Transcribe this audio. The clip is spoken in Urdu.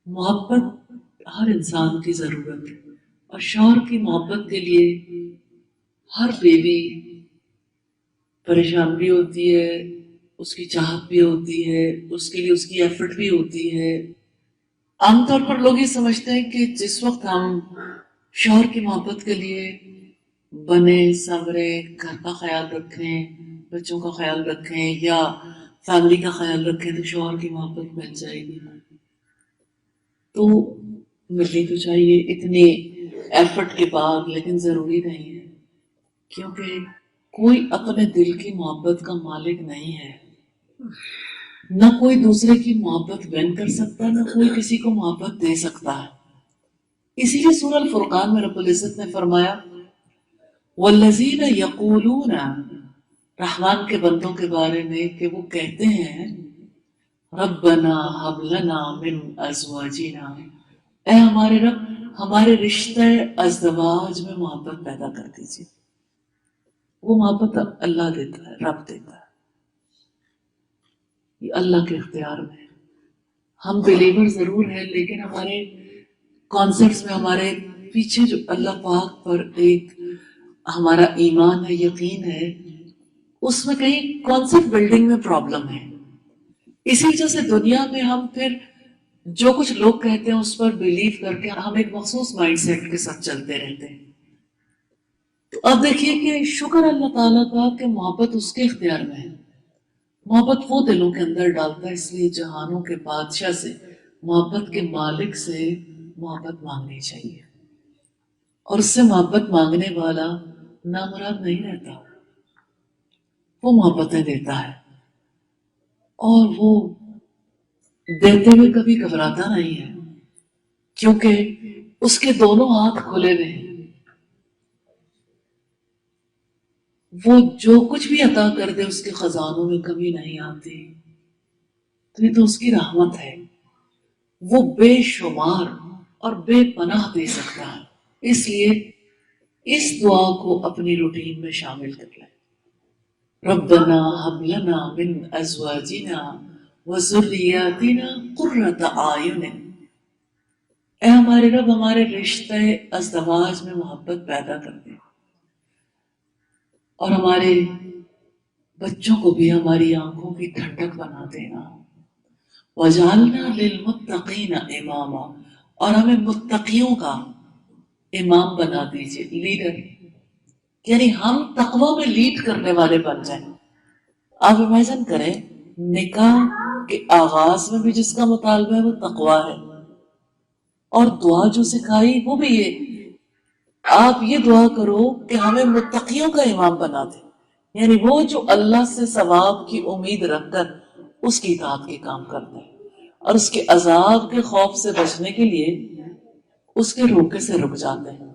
محبت ہر انسان کی ضرورت ہے، اور شوہر کی محبت کے لیے ہر بیوی پریشان بھی ہوتی ہے، اس کی چاہت بھی ہوتی ہے، اس کے لیے اس کی ایفرٹ بھی ہوتی ہے۔ عام طور پر لوگ یہ سمجھتے ہیں کہ جس وقت ہم شوہر کی محبت کے لیے بنے سنورے گھر کا خیال رکھیں، بچوں کا خیال رکھیں یا فیملی کا خیال رکھیں تو شوہر کی محبت مل جائے گی، تو ملنی تو چاہیے اتنی ایفرٹ کے بعد، لیکن ضروری نہیں ہے، کیونکہ کوئی اپنے دل کی محبت کا مالک نہیں ہے، نہ کوئی دوسرے کی محبت وین کر سکتا، نہ کوئی کسی کو محبت دے سکتا ہے۔ اسی لیے سورہ الفرقان میں رب العزت نے فرمایا والذین یقولون، رحمان کے بندوں کے بارے میں کہ وہ کہتے ہیں ربنا ہب لنا من ازواجنا، اے ہمارے رب ہمارے رشتہ ازدواج میں محبت پیدا کر دیجیے۔ وہ محبت اللہ دیتا ہے، رب دیتا ہے، یہ اللہ کے اختیار میں ہے۔ ہم بلیور ضرور ہیں، لیکن ہمارے کانسیپٹس میں، ہمارے پیچھے جو اللہ پاک پر ایک ہمارا ایمان ہے، یقین ہے، اس میں کہیں کانسیپٹ بلڈنگ میں پرابلم ہے۔ اسی وجہ سے دنیا میں ہم پھر جو کچھ لوگ کہتے ہیں اس پر بلیو کر کے ہم ایک مخصوص مائنڈ سیٹ کے ساتھ چلتے رہتے ہیں۔ تو اب دیکھیے کہ شکر اللہ تعالیٰ کا کہ محبت اس کے اختیار میں ہے، محبت وہ دلوں کے اندر ڈالتا ہے، اس لیے جہانوں کے بادشاہ سے، محبت کے مالک سے محبت مانگنی چاہیے، اور اس سے محبت مانگنے والا نامراد نہیں رہتا، وہ محبتیں دیتا ہے، اور وہ دیتے ہوئے کبھی گھبراتا نہیں ہے، کیونکہ اس کے دونوں ہاتھ کھلے ہوئے ہیں، وہ جو کچھ بھی عطا کر دے اس کے خزانوں میں کمی نہیں آتی، تو یہ تو اس کی رحمت ہے، وہ بے شمار اور بے پناہ دے سکتا ہے۔ اس لیے اس دعا کو اپنی روٹین میں شامل کر لیں، ربنا ہب لنا من ازواجنا وذریاتنا قرۃ اعین، اے ہمارے رب ہمارے رشتہ ازدواج میں محبت پیدا کر دے، اور ہمارے بچوں کو بھی ہماری آنکھوں کی ٹھنڈک بنا دینا، وجعلنا للمتقین اماما، اور ہمیں متقیوں کا امام بنا دیجئے، لیڈر، یعنی ہم تقوی میں لیڈ کرنے والے بن جائیں۔ آپ امیجن کریں نکاح کے آغاز میں بھی جس کا مطالبہ ہے وہ تقوی ہے، اور دعا جو سکھائی وہ بھی یہ، آپ یہ دعا کرو کہ ہمیں متقیوں کا امام بنا دے، یعنی وہ جو اللہ سے ثواب کی امید رکھ کر اس کی اطاعت کے کام کرتے ہیں، اور اس کے عذاب کے خوف سے بچنے کے لیے اس کے روکے سے رک جاتے ہیں۔